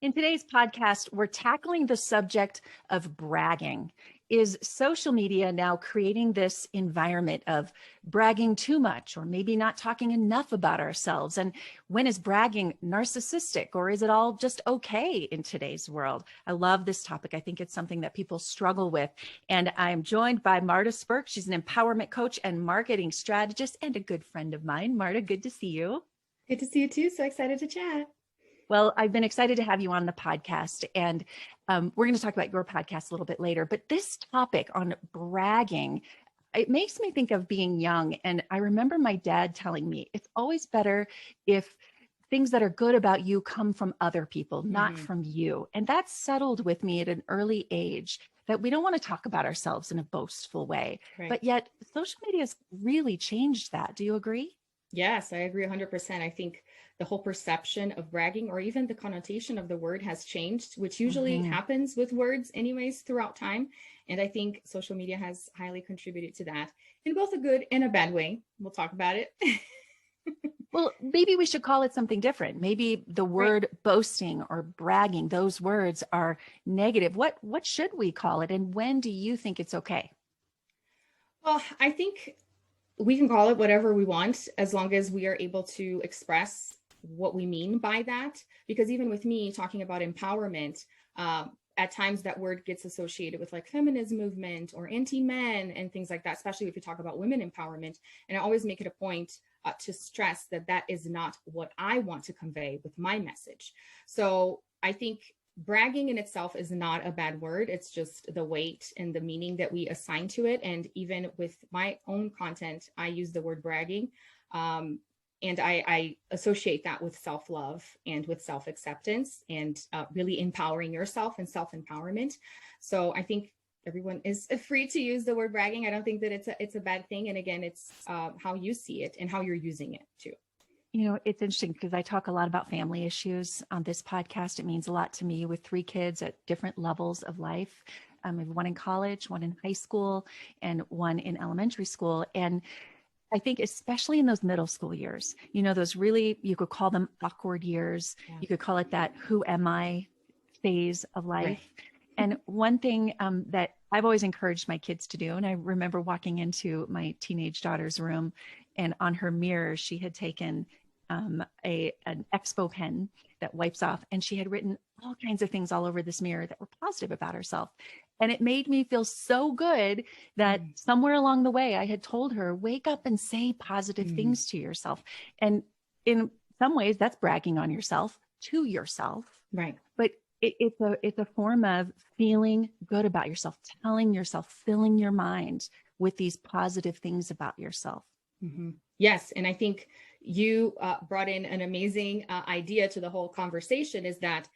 In today's podcast, we're tackling the subject of bragging. Is social media now creating this environment of bragging too much, or maybe not talking enough about ourselves? And when is bragging narcissistic, or is it all just okay in today's world? I love this topic. I think it's something that people struggle with. And I'm joined by Marta Spirk. She's an empowerment coach and marketing strategist and a good friend of mine. Marta, good to see you. Good to see you too. So excited to chat. Well, I've been excited to have you on the podcast, and we're going to talk about your podcast a little bit later. But this topic on bragging, it makes me think of being young. And I remember my dad telling me it's always better if things that are good about you come from other people, not from you. And that settled with me at an early age, that we don't want to talk about ourselves in a boastful way. Right. But yet social media has really changed that. Do you agree? Yes, I agree 100%. I think the whole perception of bragging, or even the connotation of the word, has changed, which usually happens with words anyways throughout time. And I think social media has highly contributed to that in both a good and a bad way. We'll talk about it. Well, maybe we should call it something different. Maybe the word boasting or bragging, those words are negative. What should we call it? And when do you think it's okay? Well, I think we can call it whatever we want, as long as we are able to express what we mean by that. Because even with me talking about empowerment, at times that word gets associated with like feminist movement or anti-men and things like that, especially if you talk about women empowerment. And I always make it a point to stress that that is not what I want to convey with my message. So I think bragging in itself is not a bad word. It's just the weight and the meaning that we assign to it. And even with my own content, I use the word bragging. And I associate that with self-love and with self-acceptance and really empowering yourself and self-empowerment. So I think everyone is free to use the word bragging. I don't think that it's a bad thing. And again, it's how you see it and how you're using it too. You know, it's interesting because I talk a lot about family issues on this podcast. It means a lot to me with 3 kids at different levels of life. I have one in college, one in high school, and one in elementary school. And I think especially in those middle school years, you know, those really, you could call them awkward years. Yeah. You could call it that who am I phase of life. Right. And one thing that I've always encouraged my kids to do, and I remember walking into my teenage daughter's room, and on her mirror, she had taken an Expo pen that wipes off, and she had written all kinds of things all over this mirror that were positive about herself. And it made me feel so good that somewhere along the way I had told her, wake up and say positive things to yourself. And in some ways that's bragging on yourself to yourself. Right. But it's a form of feeling good about yourself, telling yourself, filling your mind with these positive things about yourself. Yes. And I think you brought in an amazing idea to the whole conversation, is that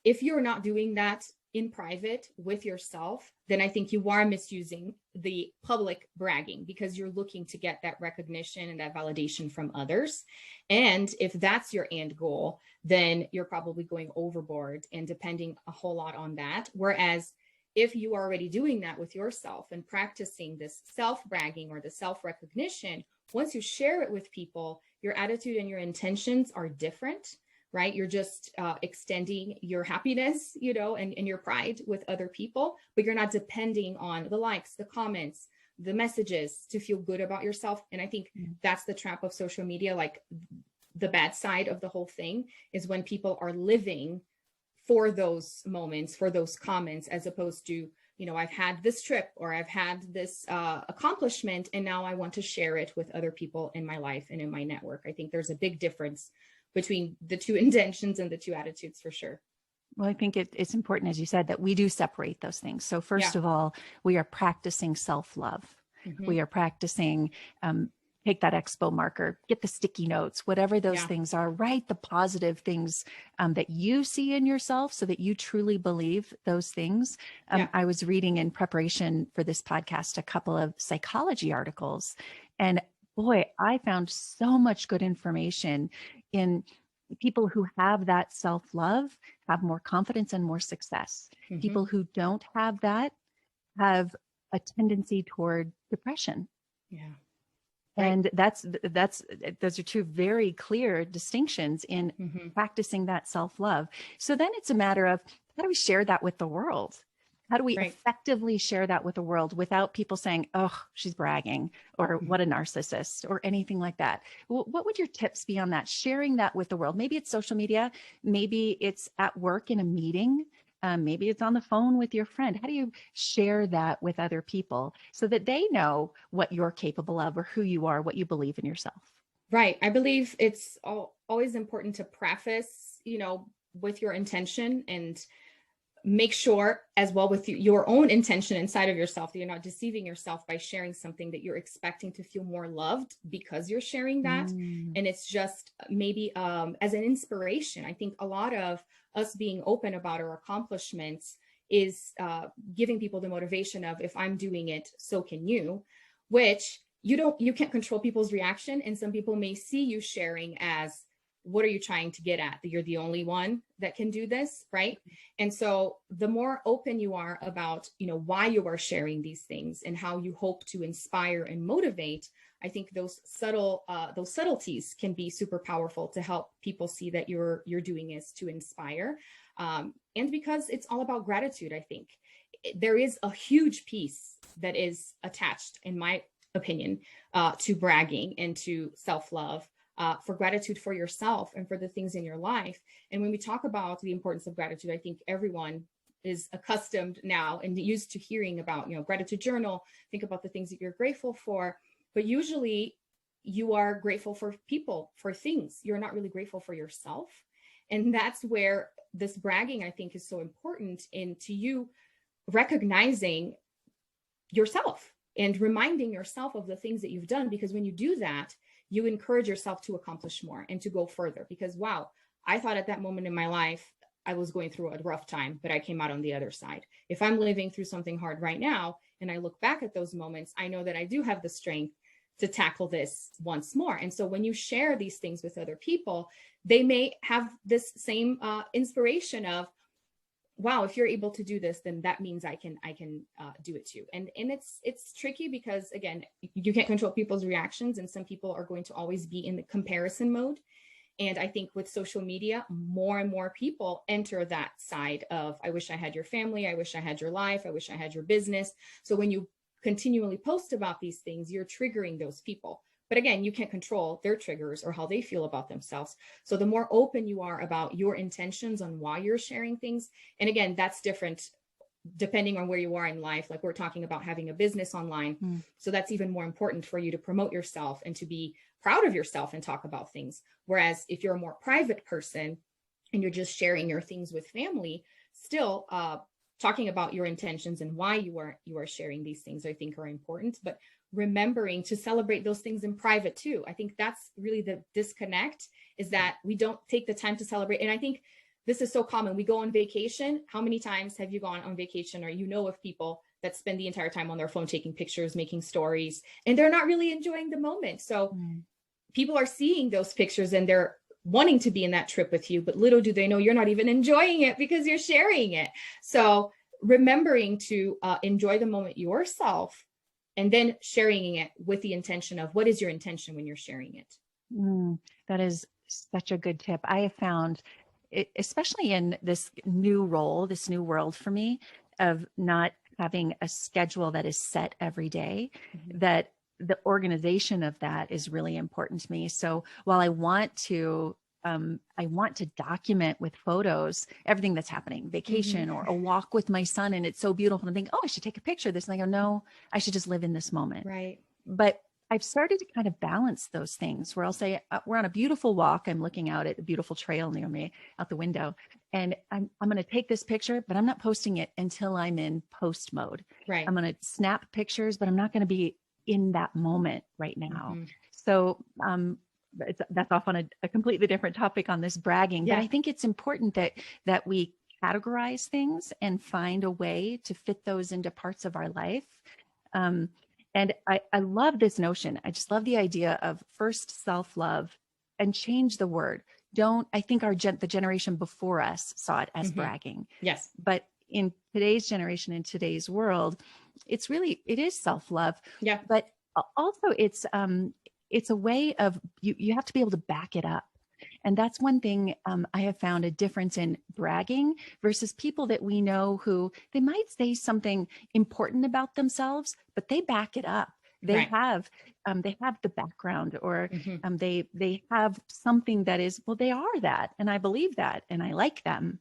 if you're not doing that in private with yourself, then I think you are misusing the public bragging, because you're looking to get that recognition and that validation from others. And if that's your end goal, then you're probably going overboard and depending a whole lot on that. Whereas if you are already doing that with yourself and practicing this self-bragging or the self-recognition, once you share it with people, your attitude and your intentions are different, right? You're just extending your happiness, you know, and your pride with other people, but you're not depending on the likes, the comments, the messages to feel good about yourself. And I think that's the trap of social media. Like, the bad side of the whole thing is when people are living for those moments, for those comments, as opposed to, you know, I've had this trip or I've had this accomplishment, and now I want to share it with other people in my life and in my network. I think there's a big difference between the two intentions and the two attitudes, for sure. Well, I think it's important, as you said, that we do separate those things. So first of all, we are practicing self-love. We are practicing, take that expo marker, get the sticky notes, whatever those things are, write the positive things that you see in yourself so that you truly believe those things. I was reading in preparation for this podcast a couple of psychology articles, and boy, I found so much good information in people who have that self-love, have more confidence and more success. People who don't have that have a tendency toward depression. And those are two very clear distinctions in practicing that self-love. So then it's a matter of, how do we share that with the world? How do we effectively share that with the world without people saying, oh, she's bragging, or what a narcissist, or anything like that? What would your tips be on that? Sharing that with the world? Maybe it's social media. Maybe it's at work in a meeting. Maybe it's on the phone with your friend. How do you share that with other people so that they know what you're capable of, or who you are, what you believe in yourself? Right. I believe it's always important to preface, with your intention, and make sure as well with your own intention inside of yourself that you're not deceiving yourself by sharing something that you're expecting to feel more loved because you're sharing that. And it's just maybe as an inspiration. I think a lot of us being open about our accomplishments is giving people the motivation of, if I'm doing it, so can you, which you can't control people's reaction. And some people may see you sharing as, what are you trying to get at? That you're the only one that can do this, right? And so the more open you are about, why you are sharing these things and how you hope to inspire and motivate, I think those subtleties can be super powerful to help people see that you're doing is to inspire. And because it's all about gratitude, I think there is a huge piece that is attached, in my opinion, to bragging and to self-love. For gratitude for yourself and for the things in your life. And when we talk about the importance of gratitude, I think everyone is accustomed now and used to hearing about, gratitude journal, think about the things that you're grateful for. But usually you are grateful for people, for things. You're not really grateful for yourself. And that's where this bragging, I think, is so important into you recognizing yourself and reminding yourself of the things that you've done. Because when you do that, you encourage yourself to accomplish more and to go further, because, wow, I thought at that moment in my life, I was going through a rough time, but I came out on the other side. If I'm living through something hard right now, and I look back at those moments, I know that I do have the strength to tackle this once more. And so when you share these things with other people, they may have this same inspiration of, wow, if you're able to do this, then that means I can do it too. And it's tricky because, again, you can't control people's reactions, and some people are going to always be in the comparison mode. And I think with social media, more and more people enter that side of, I wish I had your family, I wish I had your life, I wish I had your business. So when you continually post about these things, you're triggering those people. But again, you can't control their triggers or how they feel about themselves. So the more open you are about your intentions on why you're sharing things, and again, that's different depending on where you are in life. Like, we're talking about having a business online. So that's even more important for you to promote yourself and to be proud of yourself and talk about things. Whereas if you're a more private person and you're just sharing your things with family, still talking about your intentions and why you are sharing these things, I think, are important. But remembering to celebrate those things in private too. I think that's really the disconnect, is that we don't take the time to celebrate. And I think this is so common. We go on vacation. How many times have you gone on vacation, or of people that spend the entire time on their phone taking pictures, making stories, and they're not really enjoying the moment? So people are seeing those pictures and they're wanting to be in that trip with you, but little do they know you're not even enjoying it because you're sharing it. So remembering to enjoy the moment yourself, and then sharing it with the intention of, what is your intention when you're sharing it? That is such a good tip. I have found, especially in this new role, this new world for me, of not having a schedule that is set every day, that the organization of that is really important to me. So while I want to document with photos everything that's happening, vacation or a walk with my son, and it's so beautiful, and I think, oh, I should take a picture of this. And I go, no, I should just live in this moment. Right. But I've started to kind of balance those things, where I'll say, we're on a beautiful walk. I'm looking out at a beautiful trail near me out the window, and I'm going to take this picture, but I'm not posting it until I'm in post mode. Right. I'm going to snap pictures, but I'm not going to be in that moment right now. So, that's off on a completely different topic on this bragging, but I think it's important that we categorize things and find a way to fit those into parts of our life. And I love this notion. I just love the idea of first self-love, and change the word. I think the generation before us saw it as bragging. Yes. But in today's generation, in today's world, it is self-love. Yeah. But also it's a way of you have to be able to back it up. And that's one thing I have found a difference in bragging versus people that we know who they might say something important about themselves, but they back it up. They Right. have the background, or Mm-hmm. they have something that is, well, they are that, and I believe that, and I like them,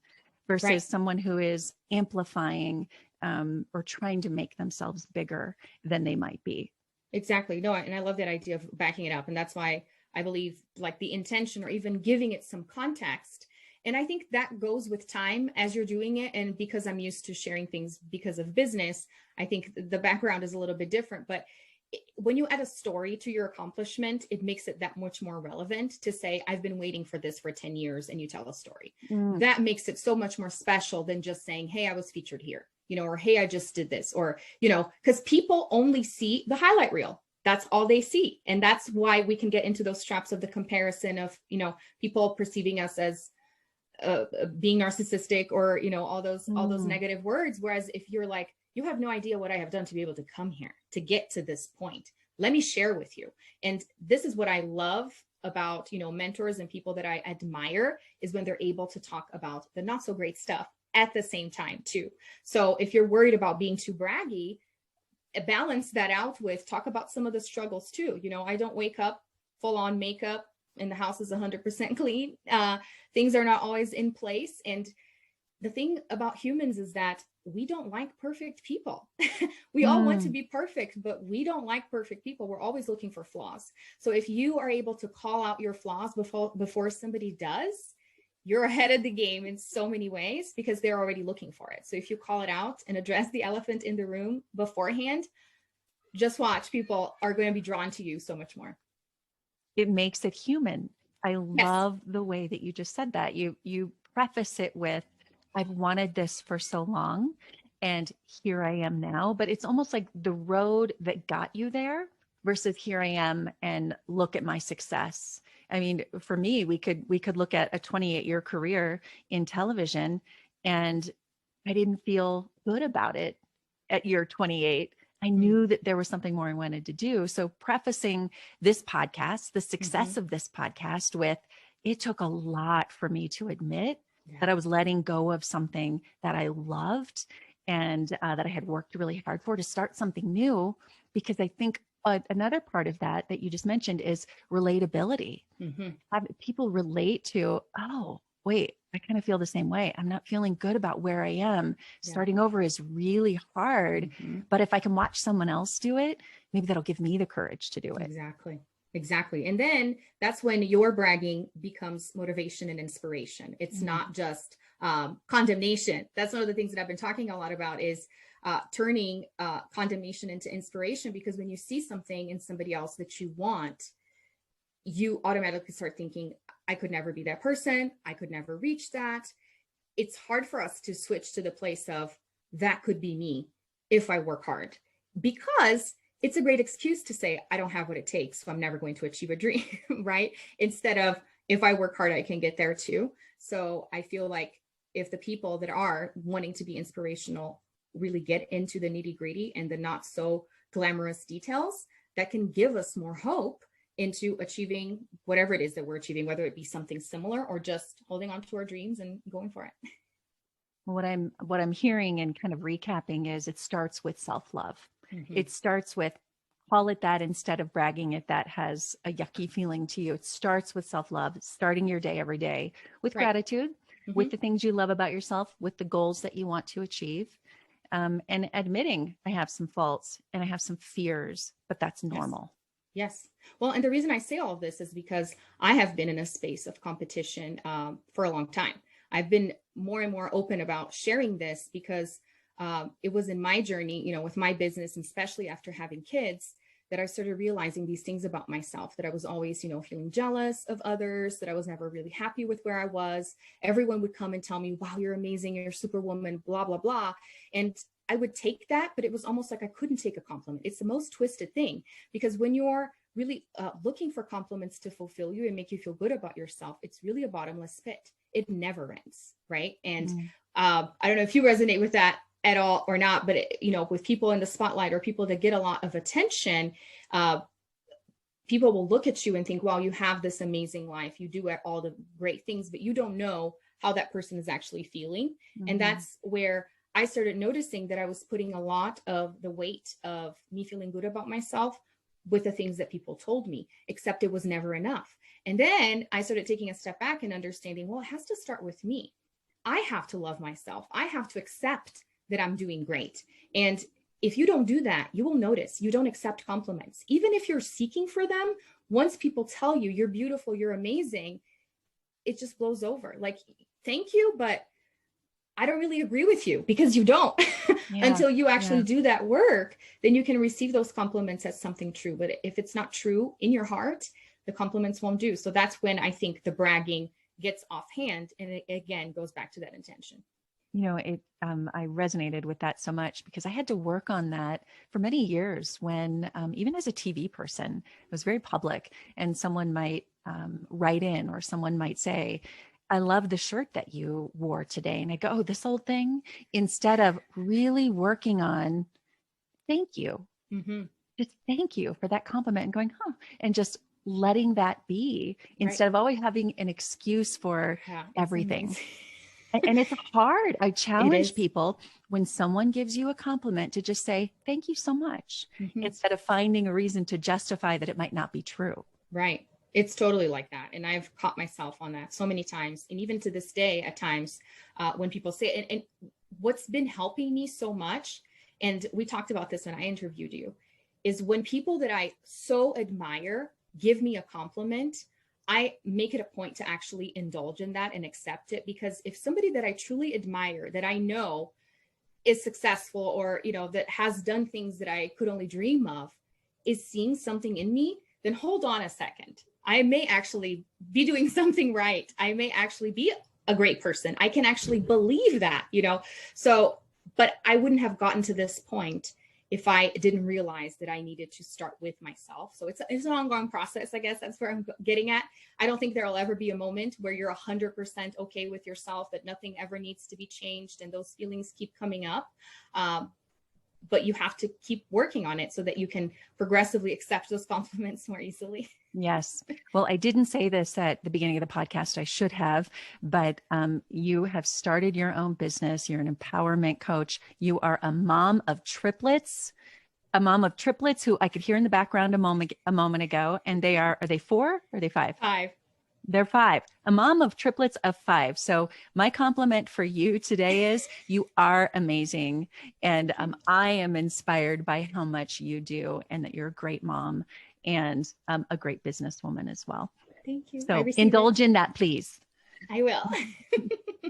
Right. versus someone who is amplifying or trying to make themselves bigger than they might be. Exactly. No, and I love that idea of backing it up. And that's why I believe like the intention or even giving it some context. And I think that goes with time as you're doing it. And because I'm used to sharing things because of business, I think the background is a little bit different. But when you add a story to your accomplishment, it makes it that much more relevant to say, I've been waiting for this for 10 years, and you tell a story. Mm. That makes it so much more special than just saying, hey, I was featured here, or hey, I just did this, or, because people only see the highlight reel. That's all they see. And that's why we can get into those traps of the comparison of, people perceiving us as being narcissistic, or, all those negative words. Whereas if you're like, you have no idea what I have done to be able to come here, to get to this point. Let me share with you. And this is what I love about, mentors and people that I admire, is when they're able to talk about the not so great stuff at the same time too. So if you're worried about being too braggy, balance that out with talk about some of the struggles too. I don't wake up full on makeup and the house is 100% clean. Things are not always in place. And the thing about humans is that we don't like perfect people. We all want to be perfect, but we don't like perfect people. We're always looking for flaws. So if you are able to call out your flaws before somebody does, you're ahead of the game in so many ways, because they're already looking for it. So if you call it out and address the elephant in the room beforehand, just watch, people are going to be drawn to you so much more. It makes it human. I Yes. love the way that you just said that. You preface it with, I've wanted this for so long, and here I am now. But it's almost like the road that got you there versus here I am and look at my success. I mean, for me, we could look at a 28-year career in television, and I didn't feel good about it at year 28. I knew that there was something more I wanted to do. So prefacing this podcast, the success of this podcast, with, it took a lot for me to admit that I was letting go of something that I loved, and that I had worked really hard for, to start something new. Because I think another part of that you just mentioned is relatability. Have people relate to, oh, wait, I kind of feel the same way. I'm not feeling good about where I am. Starting over is really hard. But if I can watch someone else do it, maybe that'll give me the courage to do it. Exactly. And then that's when your bragging becomes motivation and inspiration. It's not just condemnation. That's one of the things that I've been talking a lot about, is turning condemnation into inspiration. Because when you see something in somebody else that you want, you automatically start thinking, I could never be that person. I could never reach that. It's hard for us to switch to the place of, that could be me if I work hard, because it's a great excuse to say, I don't have what it takes, so I'm never going to achieve a dream, right? Instead of, if I work hard, I can get there too. So I feel like if the people that are wanting to be inspirational really get into the nitty gritty and the not so glamorous details, that can give us more hope into achieving whatever it is that we're achieving, whether it be something similar or just holding on to our dreams and going for it. What I'm hearing and kind of recapping is, it starts with self-love. It starts with, call it that instead of bragging it, that has a yucky feeling to you. It starts with self-love, starting your day every day with gratitude, with the things you love about yourself, with the goals that you want to achieve, and admitting, I have some faults and I have some fears, but that's normal. Yes. Well, and the reason I say all of this is because I have been in a space of competition for a long time. I've been more and more open about sharing this because it was in my journey, with my business, and especially after having kids, that I started realizing these things about myself, that I was always, feeling jealous of others, that I was never really happy with where I was. Everyone would come and tell me, wow, you're amazing, you're a superwoman, blah, blah, blah. And I would take that, but it was almost like I couldn't take a compliment. It's the most twisted thing, because when you're really looking for compliments to fulfill you and make you feel good about yourself, it's really a bottomless pit. It never ends, right? And I don't know if you resonate with that at all or not, but with people in the spotlight or people that get a lot of attention, people will look at you and think, wow, you have this amazing life. You do all the great things, but you don't know how that person is actually feeling. Mm-hmm. And that's where I started noticing that I was putting a lot of the weight of me feeling good about myself with the things that people told me, except it was never enough. And then I started taking a step back and understanding, well, it has to start with me. I have to love myself. I have to accept that I'm doing great. And if you don't do that, you will notice you don't accept compliments. Even if you're seeking for them, once people tell you you're beautiful, you're amazing, it just blows over. Like, thank you, but I don't really agree with you, because you don't. Until you actually do that work, then you can receive those compliments as something true. But if it's not true in your heart, the compliments won't do. So that's when I think the bragging gets offhand, and it again goes back to that intention. You know, I resonated with that so much, because I had to work on that for many years when, even as a TV person, it was very public, and someone might write in, or someone might say, I love the shirt that you wore today. And I go, oh, this old thing, instead of really working on, thank you. Mm-hmm. Just thank you for that compliment, and going, and just letting that be, instead of always having an excuse for everything. And it's hard. I challenge people, when someone gives you a compliment, to just say, thank you so much, instead of finding a reason to justify that it might not be true. Right. It's totally like that. And I've caught myself on that so many times. And even to this day, at times, when people say it, and what's been helping me so much, and we talked about this when I interviewed you, is when people that I so admire give me a compliment, I make it a point to actually indulge in that and accept it. Because if somebody that I truly admire, that I know is successful, or, you know, that has done things that I could only dream of, is seeing something in me, then hold on a second. I may actually be doing something right. I may actually be a great person. I can actually believe that, you know? So, but I wouldn't have gotten to this point if I didn't realize that I needed to start with myself. So it's an ongoing process. I guess that's where I'm getting at. I don't think there'll ever be a moment where you're 100% okay with yourself, that nothing ever needs to be changed, and those feelings keep coming up. But you have to keep working on it so that you can progressively accept those compliments more easily. Yes. Well, I didn't say this at the beginning of the podcast. I should have, but you have started your own business. You're an empowerment coach. You are a mom of triplets, who I could hear in the background a moment ago. And are they 4 or are they 5? 5. They're 5. A mom of triplets of 5. So my compliment for you today is, you are amazing. And I am inspired by how much you do, and that you're a great mom, and a great businesswoman as well. Thank you. So indulge in that, please. I will.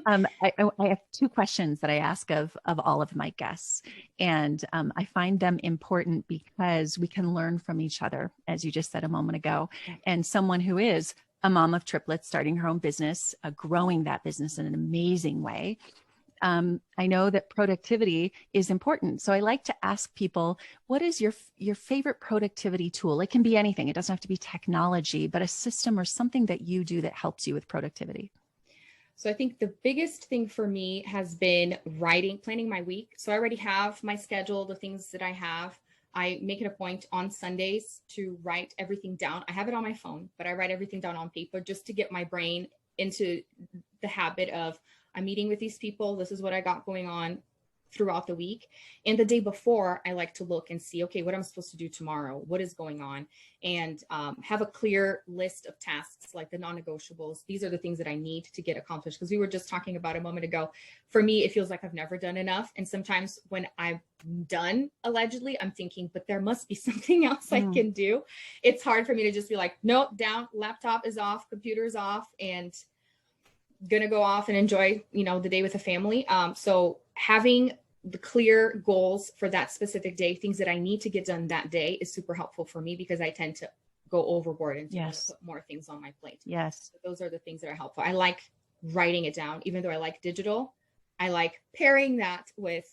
I have 2 questions that I ask of all of my guests, and I find them important because we can learn from each other, as you just said a moment ago. And someone who is a mom of triplets, starting her own business, growing that business in an amazing way. I know that productivity is important. So I like to ask people, what is your favorite productivity tool? It can be anything. It doesn't have to be technology, but a system or something that you do that helps you with productivity. So I think the biggest thing for me has been planning my week. So I already have my schedule, the things that I have. I make it a point on Sundays to write everything down. I have it on my phone, but I write everything down on paper, just to get my brain into the habit of, I'm meeting with these people. This is what I got going on throughout the week. And the day before, I like to look and see, okay, what I'm supposed to do tomorrow, what is going on, and have a clear list of tasks, like the non-negotiables. These are the things that I need to get accomplished. Because we were just talking about a moment ago, for me, it feels like I've never done enough. And sometimes when I'm done, allegedly, I'm thinking, but there must be something else I can do. It's hard for me to just be like, nope, down, laptop is off, computer's off, and gonna go off and enjoy, the day with the family. So having the clear goals for that specific day, things that I need to get done that day, is super helpful for me, because I tend to go overboard and put more things on my plate. Yes. So those are the things that are helpful. I like writing it down, even though I like digital. I like pairing that with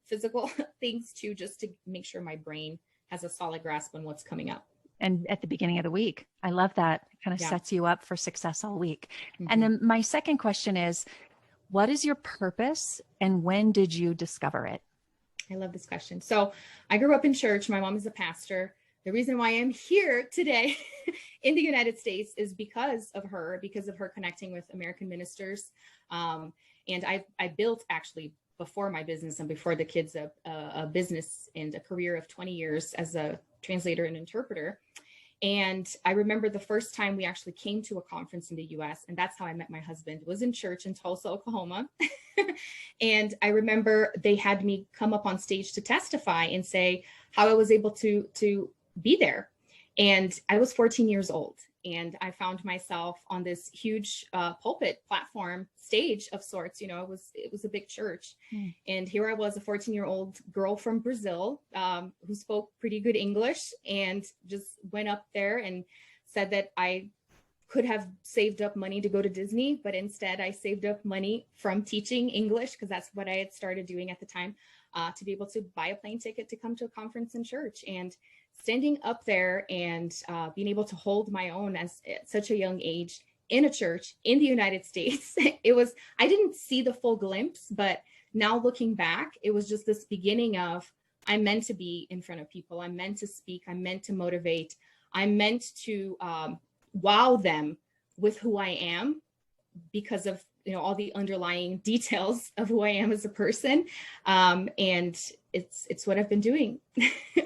physical things too, just to make sure my brain has a solid grasp on what's coming up. And at the beginning of the week. I love that. It kind of sets you up for success all week. And then my second question is, what is your purpose, and when did you discover it? I love this question. So I grew up in church. My mom is a pastor. the reason why I'm here today in the United States is because of her connecting with American ministers. And I built, actually, before my business and before the kids, a business and a career of 20 years as a translator and interpreter. And I remember the first time we actually came to a conference in the US, and that's how I met my husband, was in church in Tulsa, Oklahoma. And I remember they had me come up on stage to testify and say how I was able to be there. And I was 14 years old, and I found myself on this huge pulpit platform stage of sorts. You know, it was a big church. And here I was, a 14-year-old girl from Brazil who spoke pretty good English, and just went up there and said that I could have saved up money to go to Disney, but instead I saved up money from teaching English, because that's what I had started doing at the time, to be able to buy a plane ticket to come to a conference in church. And standing up there and being able to hold my own at such a young age in a church in the United States, I didn't see the full glimpse, but now looking back, it was just this beginning of, I'm meant to be in front of people. I'm meant to speak. I'm meant to motivate. I'm meant to wow them with who I am, because of, you know, all the underlying details of who I am as a person. And it's what I've been doing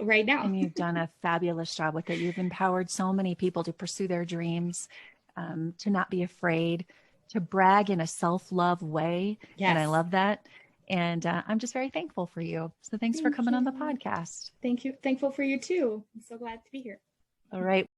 right now. And you've done a fabulous job with it. You've empowered so many people to pursue their dreams, to not be afraid, to brag in a self-love way. Yes. And I love that. And I'm just very thankful for you. So thanks for coming on the podcast. Thank you. Thankful for you too. I'm so glad to be here. All right.